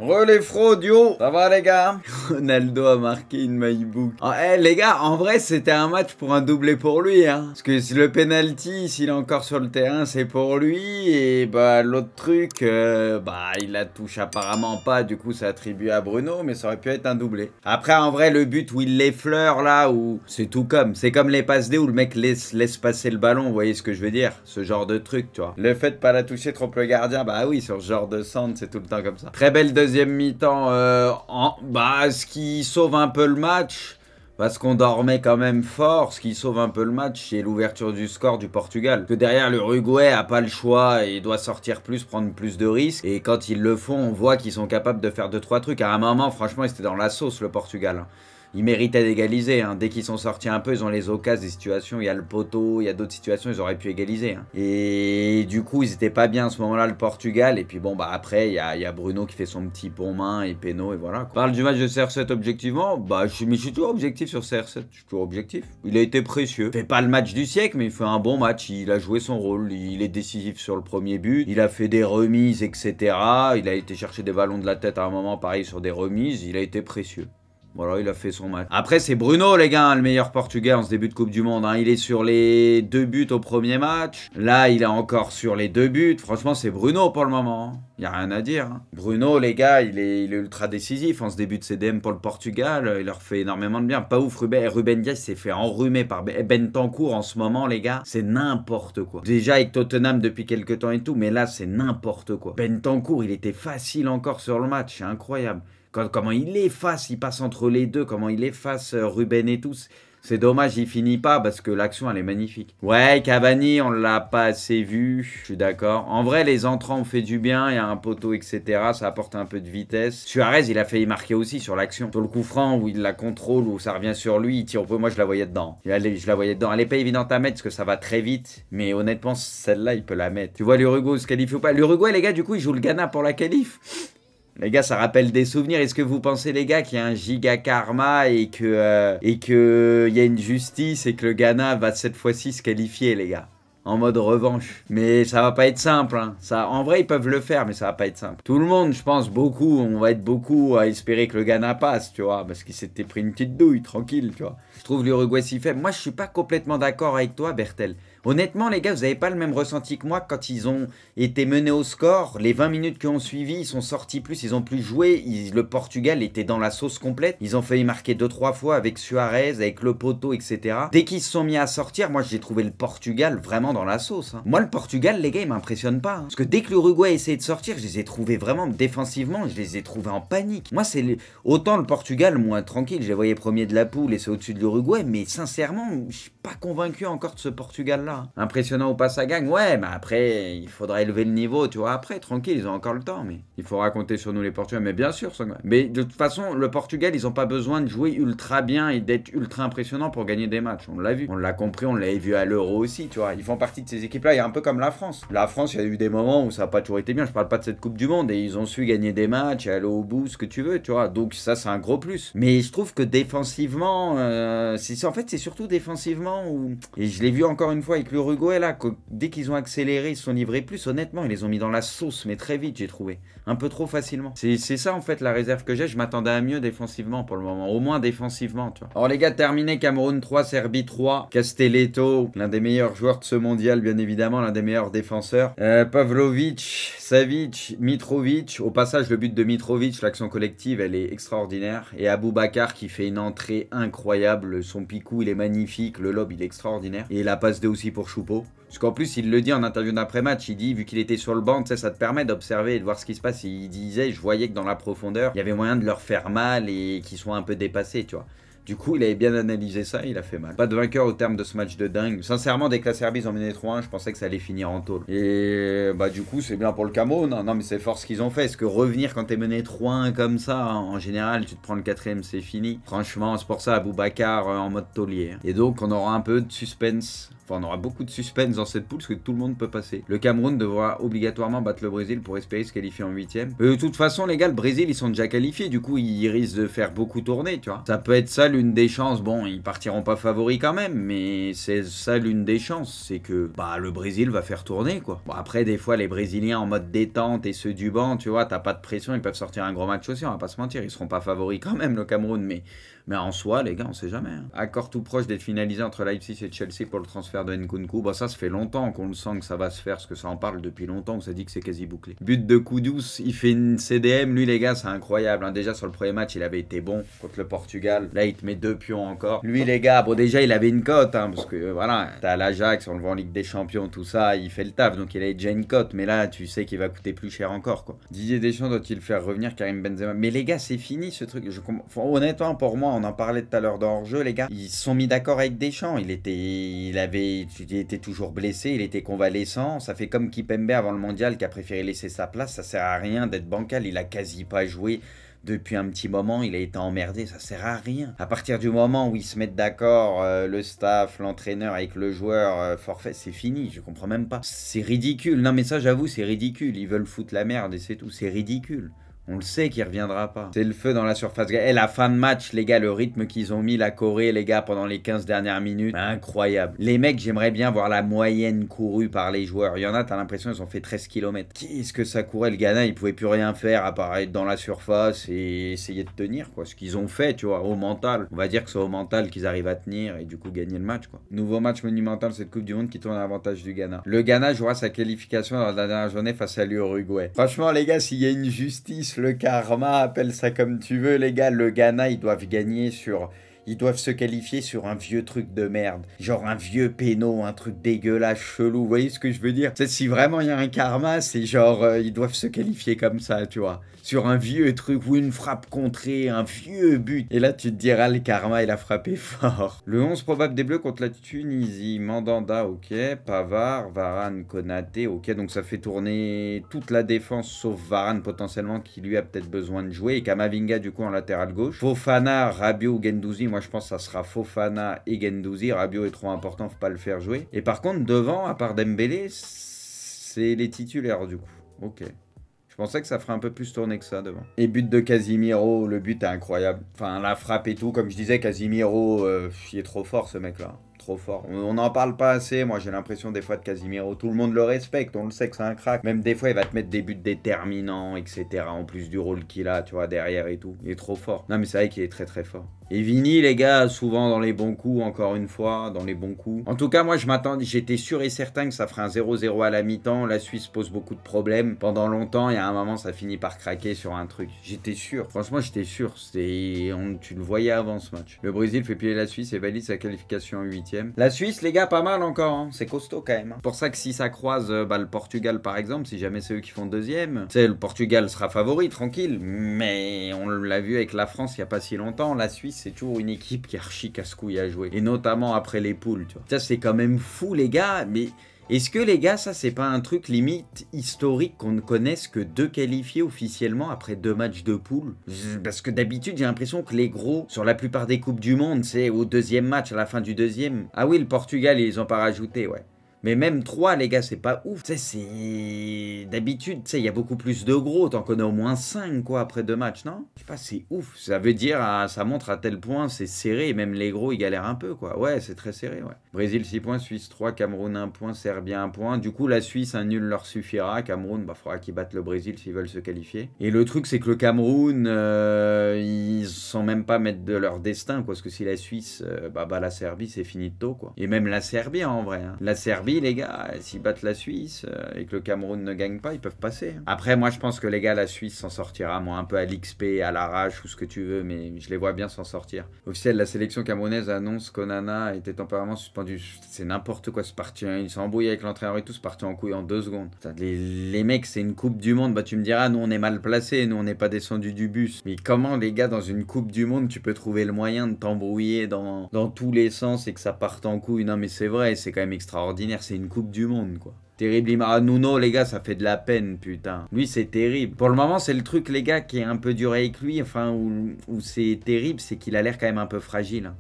Relais fraudio. Ça va les gars? Ronaldo a marqué une MyBook. Oh, les gars, en vrai c'était un match pour un doublé pour lui hein. Parce que le penalty, s'il est encore sur le terrain, c'est pour lui. Et bah l'autre truc, il la touche apparemment pas. Du coup c'est attribué à Bruno, mais ça aurait pu être un doublé. Après en vrai le but où il l'effleure là, où c'est tout comme. C'est comme les passes D où le mec laisse passer le ballon. Vous voyez ce que je veux dire? Ce genre de truc, tu vois. Le fait de pas la toucher trop le gardien, bah oui, sur ce genre de centre, c'est tout le temps comme ça. Très belle deuxième mi-temps, ce qui sauve un peu le match, parce qu'on dormait quand même fort, ce qui sauve un peu le match, c'est l'ouverture du score du Portugal. Parce que derrière, l'Uruguay a pas le choix et doit sortir plus, prendre plus de risques. Et quand ils le font, on voit qu'ils sont capables de faire 2-3 trucs. À un moment, franchement, ils étaient dans la sauce, le Portugal. Ils méritaient d'égaliser. Hein. Dès qu'ils sont sortis un peu, ils ont les occasions, des situations. Il y a le poteau, il y a d'autres situations, ils auraient pu égaliser. Hein. Et du coup, ils étaient pas bien à ce moment-là, le Portugal. Et puis bon, bah après, il y a Bruno qui fait son petit pont main et Péno, et voilà. Quoi. On parle du match de CR7 objectivement. Bah, je suis toujours objectif sur CR7. Je suis toujours objectif. Il a été précieux. Il fait pas le match du siècle, mais il fait un bon match. Il a joué son rôle. Il est décisif sur le premier but. Il a fait des remises, etc. Il a été chercher des ballons de la tête à un moment, pareil, sur des remises. Il a été précieux. Voilà, il a fait son match. Après, c'est Bruno, les gars, le meilleur Portugais en ce début de Coupe du Monde. Hein. Il est sur les 2 buts au premier match. Là, il est encore sur les 2 buts. Franchement, c'est Bruno pour le moment. Il n'y a rien à dire. Hein. Bruno, les gars, il est ultra décisif en ce début de CDM pour le Portugal. Il leur fait énormément de bien. Pas ouf, Ruben Dias s'est fait enrhumer par Bentancur en ce moment, les gars. C'est n'importe quoi. Déjà avec Tottenham depuis quelques temps et tout, mais là, c'est n'importe quoi. Bentancur, il était facile encore sur le match. C'est incroyable. Comment il efface, il passe entre les deux, comment il efface Ruben et tous. C'est dommage, il finit pas parce que l'action, elle est magnifique. Ouais, Cavani, on l'a pas assez vu, je suis d'accord. En vrai, les entrants ont fait du bien, il y a un poteau, etc. Ça apporte un peu de vitesse. Suarez, il a failli marquer aussi sur l'action. Sur le coup franc, où il la contrôle, où ça revient sur lui, il tire au peu. Moi, je la voyais dedans. Je la voyais dedans. Elle est pas évidente à mettre parce que ça va très vite. Mais honnêtement, celle-là, il peut la mettre. Tu vois, l'Uruguay se qualifie ou pas? L'Uruguay, les gars, du coup, il joue le Ghana pour la qualif. Les gars, ça rappelle des souvenirs. Est-ce que vous pensez, les gars, qu'il y a un giga karma et que y a une justice et que le Ghana va cette fois-ci se qualifier, les gars? En mode revanche. Mais ça va pas être simple. Hein. Ça, en vrai, ils peuvent le faire, mais ça va pas être simple. Tout le monde, je pense, on va être beaucoup à espérer que le Ghana passe, tu vois. Parce qu'il s'était pris une petite douille, tranquille, tu vois. Je trouve l'Uruguay si faible. Moi, je suis pas complètement d'accord avec toi, Bertel. Honnêtement, les gars, vous n'avez pas le même ressenti que moi quand ils ont été menés au score. Les 20 minutes qui ont suivi, ils sont sortis plus, ils ont plus joué. Le Portugal était dans la sauce complète. Ils ont failli marquer 2-3 fois avec Suarez, avec le poteau, etc. Dès qu'ils se sont mis à sortir, moi, j'ai trouvé le Portugal vraiment dans la sauce. Hein. Moi, le Portugal, les gars, il m'impressionne pas. Hein. Parce que dès que l'Uruguay a essayé de sortir, je les ai trouvés vraiment défensivement, je les ai trouvés en panique. Moi, autant le Portugal, moi, tranquille, je les voyais premiers de la poule et c'est au-dessus de l'Uruguay, mais sincèrement, je suis pas convaincu encore de ce Portugal-là. Impressionnant ou pas ça gagne, ouais, mais après, il faudra élever le niveau, tu vois, après, tranquille, ils ont encore le temps, mais il faudra compter sur nous les Portugais, mais bien sûr, mais de toute façon, le Portugal, ils ont pas besoin de jouer ultra bien et d'être ultra impressionnant pour gagner des matchs, on l'a vu, on l'a compris, on l'avait vu à l'Euro aussi, tu vois, ils font partie de ces équipes-là, il y a un peu comme la France. La France, il y a eu des moments où ça n'a pas toujours été bien, je parle pas de cette Coupe du Monde, et ils ont su gagner des matchs et aller au bout, ce que tu veux, tu vois, donc ça, c'est un gros plus. Mais je trouve que défensivement, en fait, c'est surtout défensivement où, et je l'ai vu encore une fois avec l'Uruguay là, dès qu'ils ont accéléré, ils se sont livrés plus. Honnêtement, ils les ont mis dans la sauce, mais très vite, j'ai trouvé. Un peu trop facilement. C'est ça en fait la réserve que j'ai. Je m'attendais à mieux défensivement pour le moment. Au moins défensivement, tu vois. Alors les gars, terminé. Cameroun 3, Serbie 3. Castelletto, l'un des meilleurs joueurs de ce mondial, bien évidemment, l'un des meilleurs défenseurs. Pavlovic, Savic, Mitrovic. Au passage, le but de Mitrovic, l'action collective, elle est extraordinaire. Et Aboubacar qui fait une entrée incroyable. Son picou, il est magnifique. Le lob, il est extraordinaire. Et la passe D aussi pour Choupo. Parce qu'en plus, il le dit en interview d'après-match, il dit, vu qu'il était sur le banc, ça te permet d'observer et de voir ce qui se passe. Il disait, je voyais que dans la profondeur, il y avait moyen de leur faire mal et qu'ils soient un peu dépassés, tu vois. Du coup, il avait bien analysé ça, il a fait mal. Pas de vainqueur au terme de ce match de dingue. Sincèrement, dès que la Serbie ils ont mené 3-1, je pensais que ça allait finir en tôle. Et bah du coup, c'est bien pour le Cameroun. Non, mais c'est fort ce qu'ils ont fait. Est-ce que revenir quand t'es mené 3-1 comme ça, en général, tu te prends le 4ème, c'est fini. Franchement, c'est pour ça, Aboubacar en mode taulier. Et donc, on aura un peu de suspense Enfin, on aura beaucoup de suspense dans cette poule parce que tout le monde peut passer. Le Cameroun devra obligatoirement battre le Brésil pour espérer se qualifier en 8e. De toute façon, les gars, le Brésil, ils sont déjà qualifiés. Du coup, ils risquent de faire beaucoup tourner, tu vois. Ça peut être ça l'une des chances. Bon, ils partiront pas favoris quand même, mais c'est ça l'une des chances. C'est que bah, le Brésil va faire tourner, quoi. Bon, après, des fois, les Brésiliens en mode détente et ceux du banc, tu vois, t'as pas de pression, ils peuvent sortir un gros match aussi, on va pas se mentir. Ils seront pas favoris quand même, le Cameroun, mais en soi, les gars, on sait jamais. Hein. Accord tout proche d'être finalisé entre Leipzig et Chelsea pour le transfert de Nkunku. Bah ça fait longtemps qu'on le sent que ça va se faire, parce que ça en parle depuis longtemps, que ça dit que c'est quasi bouclé. But de Kudus, il fait une CDM. Lui, les gars, c'est incroyable. Hein. Déjà, sur le premier match, il avait été bon contre le Portugal. Là, il te met 2 pions encore. Lui, les gars, bon, déjà, il avait une cote, hein, parce que voilà, t'as l'Ajax, on le voit en Ligue des Champions, tout ça, il fait le taf, donc il a déjà une cote. Mais là, tu sais qu'il va coûter plus cher encore, quoi. Didier Deschamps doit-il faire revenir Karim Benzema? Mais les gars, c'est fini ce truc. Enfin, honnêtement, pour moi, on en parlait tout à l'heure dans hors-jeu, les gars. Ils se sont mis d'accord avec Deschamps. Il était toujours blessé, il était convalescent. Ça fait comme Kipembe avant le mondial qui a préféré laisser sa place. Ça sert à rien d'être bancal. Il a quasi pas joué. Depuis un petit moment, il a été emmerdé, ça sert à rien. À partir du moment où ils se mettent d'accord, le staff, l'entraîneur avec le joueur, forfait, c'est fini, je comprends même pas. C'est ridicule, non mais ça j'avoue, c'est ridicule. Ils veulent foutre la merde et c'est tout, c'est ridicule. On le sait qu'il reviendra pas. C'est le feu dans la surface. Et la fin de match, les gars, le rythme qu'ils ont mis, la Corée, les gars, pendant les 15 dernières minutes, incroyable. Les mecs, j'aimerais bien voir la moyenne courue par les joueurs. Il y en a, t'as l'impression qu'ils ont fait 13 km. Qu'est-ce que ça courait, le Ghana, il pouvait plus rien faire à part être dans la surface et essayer de tenir, quoi. Ce qu'ils ont fait, tu vois, au mental. On va dire que c'est au mental qu'ils arrivent à tenir et du coup gagner le match, quoi. Nouveau match monumental, cette Coupe du Monde qui tourne à l'avantage du Ghana. Le Ghana jouera sa qualification dans la dernière journée face à l'Uruguay. Franchement, les gars, s'il y a une justice, le karma, appelle ça comme tu veux, les gars. Le Ghana, ils doivent gagner sur... Ils doivent se qualifier sur un vieux truc de merde. Genre un vieux péno, un truc dégueulasse, chelou. Vous voyez ce que je veux dire? Peut-être si vraiment il y a un karma, c'est genre... ils doivent se qualifier comme ça, tu vois. Sur un vieux truc ou une frappe contrée, un vieux but. Et là, tu te diras, le karma, il a frappé fort. Le 11 probable des Bleus contre la Tunisie. Mandanda, ok. Pavard, Varane, Konaté, ok. Donc ça fait tourner toute la défense, sauf Varane potentiellement, qui lui a peut-être besoin de jouer. Et Kamavinga, du coup, en latéral gauche. Fofana, Rabiot, Gendouzi. Moi, je pense que ça sera Fofana et Gendouzi. Rabiot est trop important, faut pas le faire jouer. Et par contre, devant, à part Dembélé, c'est les titulaires, du coup. Ok. Je pensais que ça ferait un peu plus tourner que ça devant. Et but de Casimiro, le but est incroyable. Enfin, la frappe et tout, comme je disais, Casimiro, il est trop fort ce mec-là. Trop fort. On n'en parle pas assez, moi j'ai l'impression des fois de Casimiro. Tout le monde le respecte, on le sait que c'est un crack. Même des fois il va te mettre des buts déterminants, etc. En plus du rôle qu'il a, tu vois, derrière et tout. Il est trop fort. Non mais c'est vrai qu'il est très très fort. Et Vini, les gars, souvent dans les bons coups, encore une fois, dans les bons coups. En tout cas, moi, j'étais sûr et certain que ça ferait un 0-0 à la mi-temps. La Suisse pose beaucoup de problèmes. Pendant longtemps, il y a un moment, ça finit par craquer sur un truc. J'étais sûr. Franchement, j'étais sûr. Tu le voyais avant ce match. Le Brésil fait plier la Suisse et valide sa qualification en 8e. La Suisse, les gars, pas mal encore. Hein. C'est costaud quand même. Hein. Pour ça que si ça croise le Portugal, par exemple, si jamais c'est eux qui font deuxième, tu sais, le Portugal sera favori, tranquille. Mais on l'a vu avec la France il n'y a pas si longtemps. La Suisse, c'est toujours une équipe qui est archi casse-couille à jouer. Et notamment après les poules, tu vois. Ça, c'est quand même fou, les gars. Mais est-ce que, les gars, ça, c'est pas un truc limite historique qu'on ne connaisse que 2 qualifiés officiellement après 2 matchs de poule? Parce que d'habitude, j'ai l'impression que les gros, sur la plupart des Coupes du Monde, c'est au 2e match, à la fin du 2e. Ah oui, le Portugal, ils ont pas rajouté, ouais. Mais même 3, les gars, c'est pas ouf. Tu sais, c'est... D'habitude, tu sais, il y a beaucoup plus de gros. T'en connais au moins 5, quoi, après 2 matchs, non? Je sais pas, c'est ouf. Ça veut dire, ça montre à tel point, c'est serré. Et même les gros, ils galèrent un peu, quoi. Ouais, c'est très serré, ouais. Brésil, 6 points. Suisse, 3. Cameroun, 1 point. Serbie, 1 point. Du coup, la Suisse, un nul leur suffira. Cameroun, bah, faudra qu'ils battent le Brésil s'ils veulent se qualifier. Et le truc, c'est que le Cameroun, ils sont même pas maîtres de leur destin, quoi. Parce que si la Suisse, bah, la Serbie, c'est fini de tôt, quoi. Et même la Serbie, en vrai. Hein. La Serbie, les gars, s'ils battent la Suisse et que le Cameroun ne gagne pas, ils peuvent passer. Après, moi, je pense que les gars, la Suisse s'en sortira. Moi, un peu à l'XP, à l'arrache ou ce que tu veux, mais je les vois bien s'en sortir. Officiel, la sélection camerounaise annonce qu'Onana était temporairement suspendu. C'est n'importe quoi, c'est parti. Hein. Ils s'embrouillent avec l'entraîneur et tout, c'est parti en couille en 2 secondes. Les mecs, c'est une Coupe du Monde. Bah, tu me diras, nous, on est mal placés, nous, on n'est pas descendus du bus. Mais comment, les gars, dans une Coupe du Monde, tu peux trouver le moyen de t'embrouiller dans tous les sens et que ça parte en couille? Non, mais c'est vrai, c'est quand même extraordinaire. C'est une Coupe du Monde, quoi. Terrible. Ah, Nuno, les gars, ça fait de la peine, putain. Lui, c'est terrible. Pour le moment, c'est le truc, les gars, qui est un peu dur avec lui. Enfin, où c'est terrible, c'est qu'il a l'air quand même un peu fragile.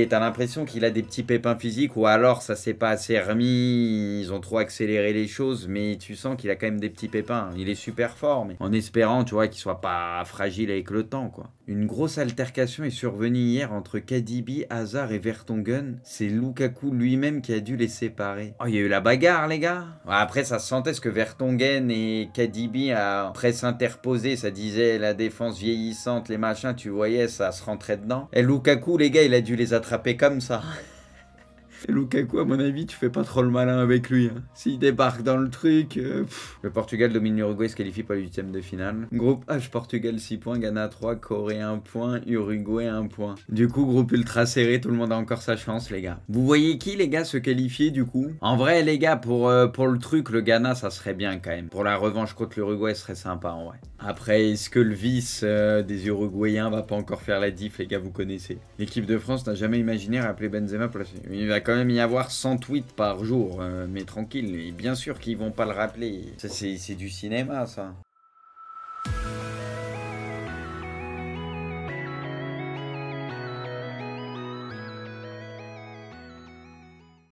T'as l'impression qu'il a des petits pépins physiques, ou alors ça s'est pas assez remis. Ils ont trop accéléré les choses, mais tu sens qu'il a quand même des petits pépins. Il est super fort, mais en espérant, tu vois, qu'il soit pas fragile avec le temps, quoi. Une grosse altercation est survenue hier entre KDB, Hazard et Vertonghen. C'est Lukaku lui-même qui a dû les séparer. Oh, il y a eu la bagarre, les gars. Après, ça se sentait ce que Vertonghen et KDB a presse interposée. Ça disait la défense vieillissante, les machins, tu voyais, ça se rentrait dedans. Et Lukaku, les gars, il a dû les attraper comme ça. Et Lukaku, à mon avis, tu fais pas trop le malin avec lui. Hein. S'il débarque dans le truc... Le Portugal domine l'Uruguay, se qualifie pour les huitièmes de finale. Groupe H, Portugal 6 points, Ghana 3, Corée 1 point, Uruguay 1 point. Du coup, groupe ultra serré, tout le monde a encore sa chance, les gars. Vous voyez qui, les gars, se qualifier, du coup? En vrai, les gars, pour le truc, le Ghana, ça serait bien, quand même. Pour la revanche contre l'Uruguay, ce serait sympa, en vrai. Après, est-ce que le vice des Uruguayens va pas encore faire la diff, les gars, vous connaissez? L'équipe de France n'a jamais imaginé rappeler Benzema pour la... Il va quand même y avoir 100 tweets par jour, mais tranquille, et bien sûr qu'ils vont pas le rappeler. Ça, c'est du cinéma, ça.